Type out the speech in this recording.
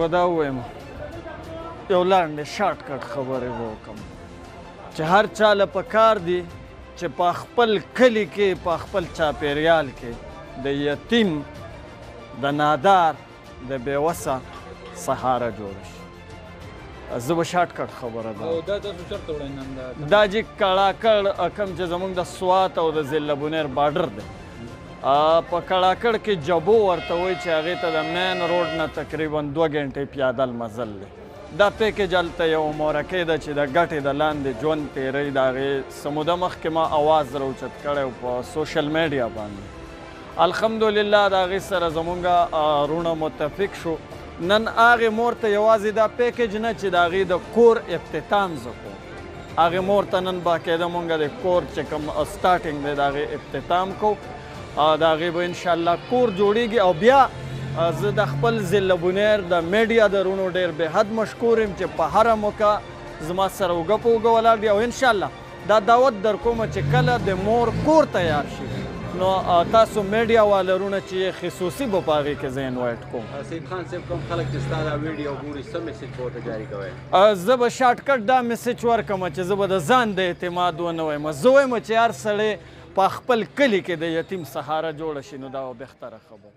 به دا ووایم یو لاندې شارټ کټ خبرې به وکړم چې هر چا له پکار دي چې په خپل کلي کې په خپل چاپېریال کې د یتیم د نادار د بېوسه سهاره جوړه شي. زه به شارټ کټ خبره ده دا چې کړاکړ کوم چې زموږ د سوات او د ضلع بونیر بارډر دی په کړاکړ کې جبو ورته وایي چې هغې ته د مین روډ نه تقریبا 2 غنټې پیادل مزل دی. دا پیکج هلته یو مورکۍ ده چې د ګټې د لاندې ژوند تېروي د هغې څه موده مخکې ما اواز راوچت کړی په سوشل میډیا باندې. الحمدلله د هغې سره زموږ رونه متفق شو. نن هغې مور ته یوازې دا پیکج نه چې د هغې د کور افتتام زه کوم هغې مور ته نن باقاعده مونږ د کور چې کوم سټارټینګ دی د هغې افتتام کوو. د هغې به انشاءالله کور جوړیږي او بیا زه د خپل ضلع بونیر د میډیا د رونو ډېر بېحد مشکور یم چې په هره موقع زما سره اوږه په اوږه ولاړ دي او انشاءالله دا دعوت در کومه چې کله د مور کور تیار شي نو تاسو میډیا والرونه چې خصوصي به په هغې کې زه انوایټ کوم. سید خان صاحب کوم خلک چې ستا دا ویډیو ګوري څه میسج به ورته جاري کوئ؟ زه به شارټ کټ دا میسج ورکړم چې زه به د ځان د اعتماد ونه وایم. زه وایم چې هر سړی په خپل کلي کې د یتیم سهاره جوړه شي نو دا به بهتره خبره.